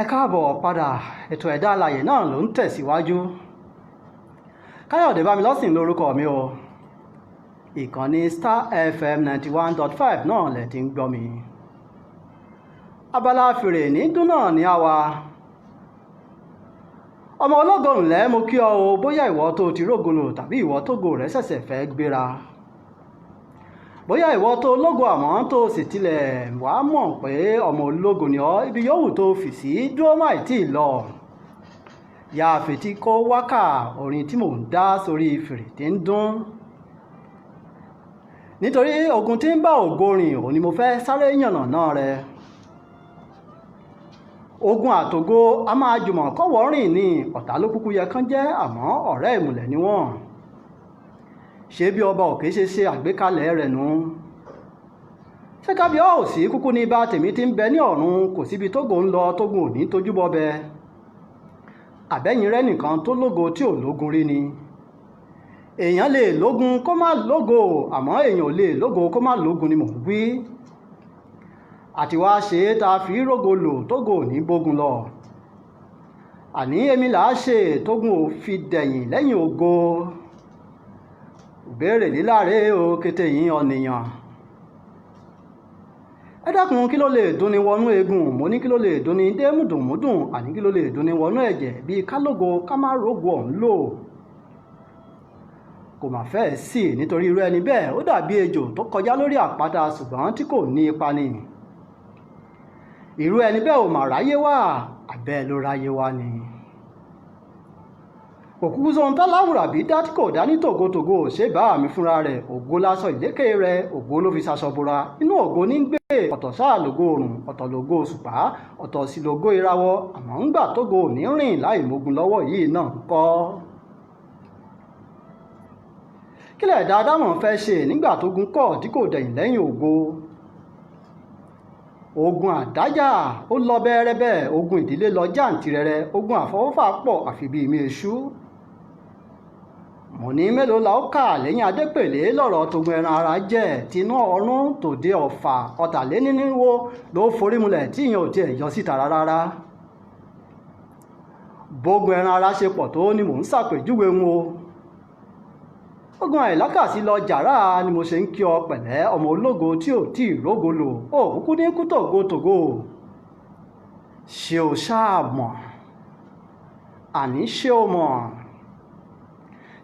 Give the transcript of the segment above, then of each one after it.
Ẹ káàbọ̀ padà, ètò ẹ̀dá alààyè náà ló ń tẹ̀síwájú. Káyọ̀dé Bámilọ́sìn lórúkọ mi o. Ìkànnì Star FM 91.5 náà lẹ̀ ti ń gbọ́ mi. Abala fèrè ní dún náà ní àwa. Ọmọ ológo ńlẹ́ mo kí ọ o, bóyá ìwọ tó ti rógolo tàbí ìwọ tógo rẹ̀ ṣẹ̀ṣẹ̀ fẹ́ gbéra. Bóyá ìwọ tó lógo àmọ́ tó sì tilẹ̀ wá mọ̀ pé ọmọ ológo ni ọ́, ibi yòówù tó fì sí dúró máì tí ì lọ. Ya fètí kó wákà orin tí mò ń dá sórí fèrè tí ń dún. Nítorí ogun tí ń bá ògo rìn òun ni mo fẹ́ sáré yànnàná rẹ̀. Ogun àtògo a máa jùmọ̀ kọ́wọ́ rìn ní ọ̀tá ló kúkú yẹ kán jẹ́, àmọ́ ọ̀rẹ́ ìmùlẹ̀ ni wọ́n. Ṣé bí ọba òkè ṣe àgbékalẹ̀ rẹ̀ nù? Ṣé kábíyèsí kúkú ní bá tèmi tí ń bẹ ní ọ̀run, kò síbi tógo ń lọ tógun ò ní tójú bọ́ bẹ? Àbẹ́yìn rẹ nìkan tó lógo tí ò lógun rí ni? Èèyàn lè lógun kó má lógo, àmọ́ èèyàn ò lè lógo kó má lógun ni mò ń wí. Àti wá ṣe é ta fi rógo lò tógo ò ní bógun lọ. Àní èmi là á ṣe tógun ò fi dẹ̀yìn lẹ́yìn ògo. Ìbéèrè líláre o kété yín ọ̀nìyàn. Ẹ dákun, kí ló lè dùnni wọnú eegun? Mo ní kí ló lè dùnni dé mùdùnmúdùn, àní kí ló lè dùnni wọnú ẹ̀jẹ̀ bíi ká lógo ká má rógo ọ̀hún lò. Kò mà fẹ́ẹ̀ sí, nítorí irú ẹni bẹ́ẹ̀ ó dàbí ejò tó kọjá lórí àpáta ṣùgbọ́n tí kò ní ipa ni. Irú ẹni bẹ́ẹ̀ ò mà ráyé wá, àbẹ́ ló ráyé wá ni. Òkúkú sóhun táláwùrà bí dá tí kò dá ní tògótògó ṣé bá mi fúnra rẹ̀. Ògo lásọ ìlékè rẹ̀, ògo ló fi ṣaṣọ bora. Inú ògo ní gbé, ọ̀tọ̀ sáà lògo òrùn, ọ̀tọ̀ lògo òṣùpá, ọ̀tọ̀ sì lògo ìràwọ̀. Àmọ́ ńgbà tógo ò ní rìn láì mógun lọ́wọ́ yìí náà ń kọ́. Kílẹ̀ dáadáa mọ̀ fẹ́ ṣe nígbà tógun kọ̀ tí kò dẹ̀yìn lẹ́yìn ògo? Ogun àdájà ó lọ bẹ́ẹ̀rẹ́bẹ́, ogun ìdílé lọ jàǹtìrẹrẹ, ogun àfọwọ́fà pọ̀ àfi bí ìmí èṣú. Mo ní mélòó la ó kà lẹ́yìn Adépèlé lọ́rọ̀ tógun ẹran ara jẹ́, tinú ọ̀run tòde ọ̀fà ọ̀tàlénírínwó ló forí mulẹ̀ tí ìyẹn ò tiẹ̀ yọ síta rárá. Bógun ẹran ara ṣe pọ̀ tó ni mò ń ṣàpèjúwe wọn o. Ogun àìlákàsí lọ jàrá ni mo ṣe ń kí ọ pẹ̀lẹ́ ọmọ ológo tí ò tí ì rógo lò, ó kúkú ní kú tògótògó. Ṣé o ṣáà mọ̀? Àní ṣé o mọ̀?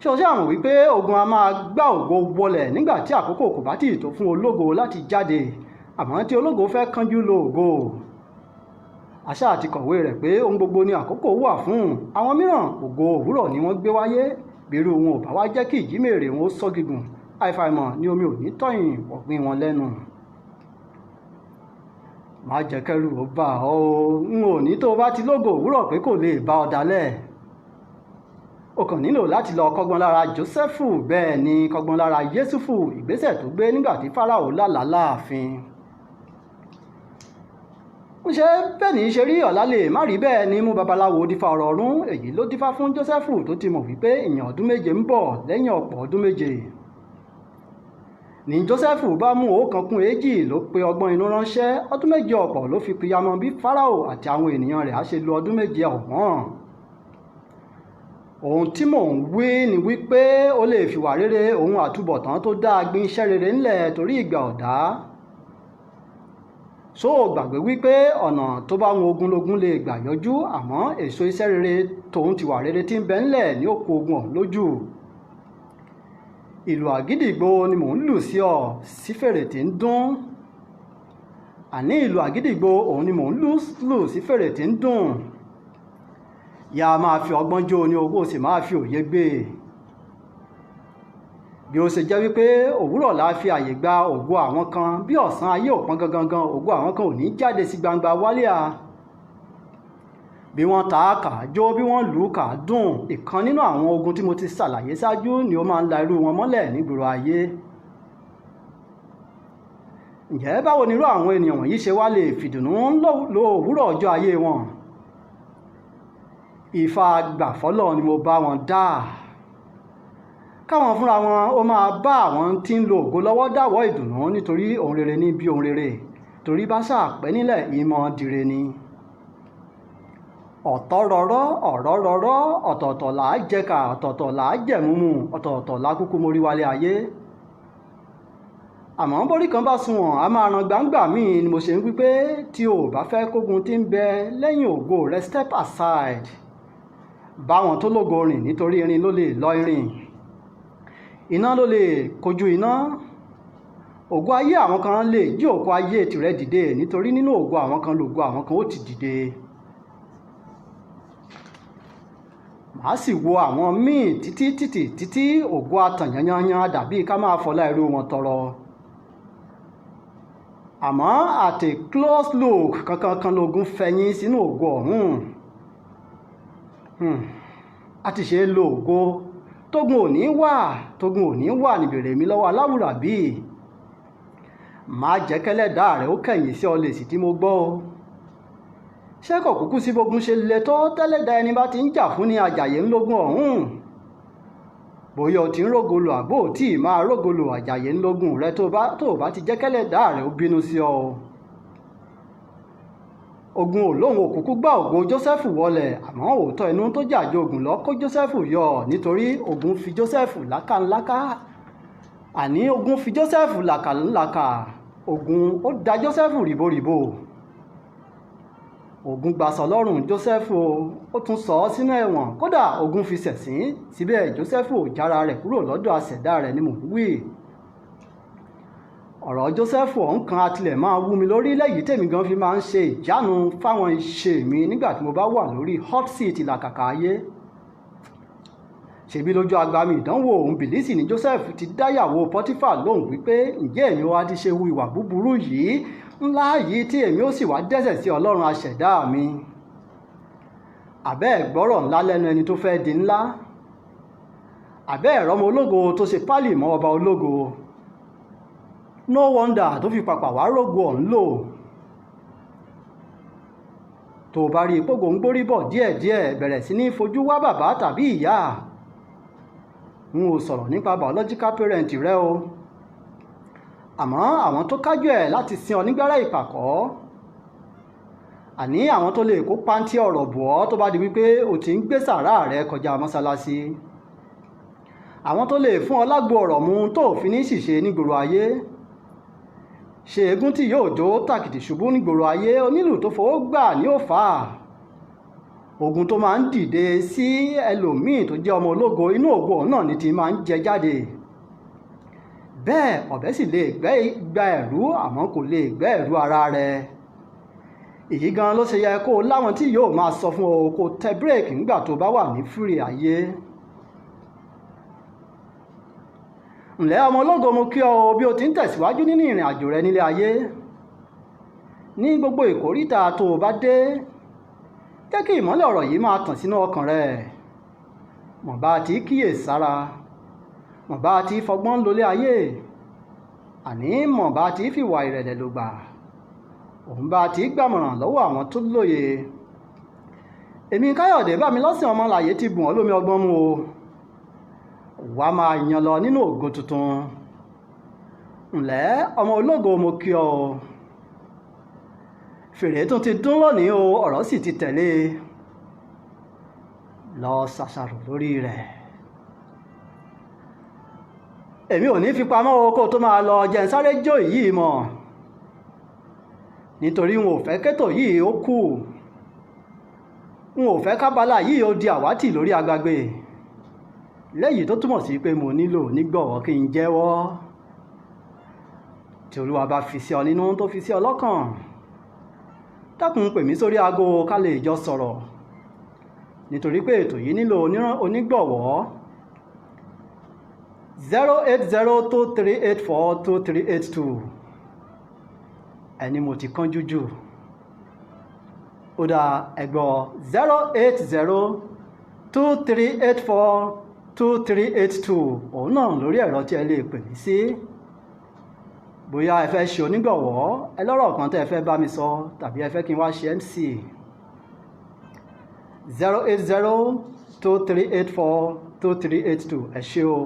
Ṣé o ṣáà mọ̀ wípé ogun a máa gbá ògo wọlẹ̀ nígbà tí àkókò kò bá tì tó fún ológo láti jáde, àmọ́ tí ológo fẹ́ kánjú lo ògo. Àṣà àti kọ̀wé rẹ̀ pé ohun gbogbo ni àkókò wà fún. Àwọn mìíràn ògo òwúrọ̀ ni wọ́n gbé wáyé. Bírú wọn ò bá wá jẹ́ kí ìjímèrè wọn ó sọ gígùn, àìfàìmọ̀ ni omi ò ní tọ̀yìn ọ̀gbìn wọn lẹ́nu. Má jẹ́ kẹ́rù ó bà ọ́ o, n ò ní tó bá ti lógo òwúrọ̀ pé kò lè bá ọ dalẹ̀. O kàn nílò láti lọ kọ́gbọ́n lára Jósẹ́fù, bẹ́ẹ̀ ni kọ́gbọ́n lára Yésùfù, ìgbésẹ̀ tó gbé nígbà tí Fáráò lálàá láàfin. Ṣé bẹ́ẹ̀ ní ṣe rí ọ̀la lè má rí bẹ́ẹ̀ ni mú babaláwo dífá ọ̀rọ̀ ọ̀run. Èyí ló dífá fún Jósẹ́fù tó ti mọ̀ wípé ìyàn ọdún méje ń bọ̀ lẹ́yìn ọ̀pọ̀ ọdún méje. Ní Jósẹ́fù bá mú ọ̀kan kún èjì ló pe ọgbọ́n inú ránṣẹ́. Ọdún méje ọ̀pọ̀ ló fi pìyàmọ́ bí Fáráò àti àwọn ènìyàn rẹ̀ á ṣe lo ọdún méje ọ̀wọ́n. Ohun tí mò ń wí ni wípé ó lè fìwà rere ohun àtúbọ̀tán tó dáa gbin iṣẹ́ rere ńlẹ̀ torí ìgbà ọ̀dá. Ṣó o gbàgbé wípé ọ̀nà tó bá wọn ogunlógún lè gbà yọjú, àmọ́ èso iṣẹ́ rere tòun ti wà rere tí ń bẹ ńlẹ̀ ní òkú ogun ọ̀hún lójú. Ìlù àgídìgbo ni mò ń lù sí ọ, sí fèrè tí ń dún. Àní ìlù àgídìgbo òun ni mò ń lù sí fèrè tí ń dùn. Ya máa fi ọgbọ́n jó ní owó sì máa fi òye gbé. Bí ó ṣe jẹ́ wípé òwúrọ̀ la fi àyè gba ògo àwọn kan, bí ọ̀sán ayé ò pọ́n gangan ògo àwọn kan ò ní jáde sí gbangba wálíà. Bí wọ́n ta kà jó, bí wọ́n lù kà dùn, ìkan nínú àwọn ogun tí mo ti ṣàlàyé ṣáájú ni ó máa ń la irú wọn mọ́lẹ̀ nígboro ayé. Ǹjẹ́ báwo ni irú àwọn ènìyàn wọ̀nyí ṣe wá lè fìdùnnú lo òwúrọ̀ ọjọ́ ayé wọn? Ifá gbàfọ́lọ̀ ni mo bá wọn dá. Káwọn fúnra wọn ó máa bá àwọn tí ń lo ògo lọ́wọ́ dáwọ́ ìdùnnú, nítorí ohun rere ní bí ohun rere, torí bá ṣàpẹ́ nílẹ̀ ìmọ̀ dire ni. ọ̀tọ̀ rọ̀rọ̀ ọ̀rọ̀ rọ̀rọ̀ ọ̀tọ̀ọ̀tọ̀ là á jẹ̀ka ọ̀tọ̀ọ̀tọ̀ là á jẹ̀múmu ọ̀tọ̀ọ̀tọ̀ la kúkú mórí wálé ayé. àmọ́ bórí kan bá sunwọ̀n a máa ran gbangba míì ni mo ṣe ń wípé tí o bá fẹ́ kógun tí ń bẹ lẹ́yìn ògo rẹ step aside. báwọn tó lógo rìn nítorí irin ló lè lọ irin, iná ló lè kojú iná. ògo ayé àwọn kan lè jí ògo ayé tìrẹ dìde nítorí nínú ògo àwọn kan lògo àwọn kan ó ti dìde. màá sì wo àwọn míì títí ògo àtàn yanyanyan dàbí ká máa fọlá irú wọn tọrọ. àmọ́ at a close look kankan lógun fẹ̀yìn sínú ògo ọ̀hún. a ti ṣe é lo ògo tógun ò ní wà níbèrè mi lọ́wọ́ aláwùrábí. má jẹ́ kẹ́lẹ́dàá rẹ̀ ó kẹ̀yìn sí ọ lè sì tí mo gbọ́ o. ṣé kò kúkú sí bógun ṣe le tó tẹ́lẹ̀dá ẹni bá ti ń jà fún ní àjàyè ńlógún ọ̀hún. bóyá o ti ń rógolo àbó tí ì máa rógolo àjàyè ńlógún rẹ tó o bá ti jẹ́ kẹ́lẹ́dàá rẹ̀ ó bínú sí ọ. ogun ò lóun òkúkú gbá ògo Jósẹ́fù wọlẹ̀ àmọ́ òótọ́ inú tó jàjọ ogun lọ kó Jósẹ́fù yọ nítorí ogun fi Jósẹ́fù lákàńláká. àní ogun fi Jósẹ́fù làkàńláká. ogun ó da Jósẹ́fù rìbòrìbò. ogun gbàsọ lọ́rùn Jósẹ́fù ó tún sọ ọ́ sínú ẹ̀wọ̀n kódà ogun fi ṣẹ̀sín síbẹ̀ Jósẹ́fù ò jára rẹ̀ kúrò lọ́dọ̀ àṣẹ̀dá rẹ̀ ni mò ń wí. ọ̀rọ̀ Jósẹ́fù ọ̀hún kan àtilẹ̀ máa wú mi lórí lẹ́yìn tèmi gan fi máa ń ṣe ìjánu fáwọn iṣẹ́ mi nígbà tí mo bá wà lórí hot seat làkàkà ayé. ṣebí lójú agbami ìdánwò òun bìlísì ni Jósẹ́fù ti dáyàwó Pọ́tífà lóhùn wípé ǹjẹ́ èmi wá ti ṣe hu ìwà búburú yìí ńlá yìí tí èmi ó sì wá dẹ́ṣẹ̀ sí Ọlọ́run aṣẹ̀dá mi. àbẹ́ ẹ̀gbọ́rọ̀ ńlá lẹ́nu ẹni tó fẹ́ di ńlá. àbẹ́ ẹ̀rọ ọmọ ológo tó ṣe pálì mọ́ ọba ológo. no wonder tó fi pàpà wá rógo ọ̀hún lò. tó o bá rí ipògò ń gbórí bọ̀ díẹ̀díẹ̀ bẹ̀rẹ̀ sí ní fojú wá bàbá tàbí ìyá. n ò sọ̀rọ̀ nípa biological parent rẹ o. àmọ́ àwọn tó kájú ẹ̀ láti sin ọ nígbẹ́rẹ́ ìpàkọ́. àní àwọn tó lè kó pàǹtí ọ̀rọ̀ bù ọ́ tó bá di wípé o ti ń gbé sàrá rẹ kọjá mọ́sálásí. àwọn tó lè fún ọ lágbo ọ̀rọ̀ mu tó fi ní ṣìṣe nígboro ayé. ṣe eégún tí yóò jó tàkìtì ṣubú nígboro ayé onílù tó fowó gbà ní òfà. ogun tó máa ń dìde sí ẹlòmíì tó jẹ́ ọmọ ológo inú ògo náà ni ti máa ń jẹ jáde. bẹ́ẹ̀ ọ̀bẹ sì lè gba ẹ̀rú àmọ́ kò lè gbẹ́ ẹ̀rú ara rẹ̀. èyí gan ló ṣe yẹ kó o láwọn tí yóò máa sọ fún ọ kó tẹ bírèkì nígbà tó bá wà ní fúri ayé. ǹlẹ́ ọmọ ológo mo kí ọ bí o ti ń tẹ̀síwájú nínú ìrìn àjò rẹ nílé ayé. ní gbogbo ìkóríta tó o bá dé jẹ́ kí ìmọ́lẹ̀ ọ̀rọ̀ yìí máa tàn sínú ọkàn rẹ. mọ̀ bá ti kíyè sára. mọ̀ bá ti fọgbọ́n lólé ayé. àní mọ̀ bá ti fìwà ìrẹ̀lẹ̀ lò gbà. òun bá ti gbàmọ̀ràn lọ́wọ́ àwọn tó lóye. èmi Káyọ̀dé Bámilọ́sìn Ọmọláyé ti bùn ọ́ lómi ọgbọ́n mu o. wàá máa yan lọ nínú ògo tuntun. ǹlẹ́ ọmọ ológo mo kí ọ. fèrè tún ti dún lónìí o ọ̀rọ̀ sì ti tẹ̀lé. lọ ṣàṣàrò lórí rẹ̀. èmi ò ní fi pamọ́ o kó tó máa lọ jẹ́ ń sáré jó yìí mọ̀. nítorí n ò fẹ́ kétò yìí ó kù. n ò fẹ́ kábàlà yìí ó di àwátì lórí agbágbé. lẹ́yìn tó túmọ̀ sí pé mo nílò nígbọ̀wọ́ kí n jẹ́wọ́. tí Olúwa bá fi sí ọ nínú tó fi sí ọ lọ́kàn. dákun pè mí sórí aago ká lè jọ sọ̀rọ̀. nítorí pé ètò yìí nílò onígbọ̀wọ́. 08023842382. ẹni mo ti kánjú jù. ó dá ẹgbọ́ 08023842382 òun náà lórí ẹ̀rọ tí ẹ lè pè mí sí. bóyá ẹ fẹ́ ṣe onígbọ̀wọ́ ẹ lọ́rọ̀ kan tẹ́ ẹ fẹ́ bá mi sọ tàbí ẹ fẹ́ kí n wá ṣe MC. 08023842382 ẹ ṣé o.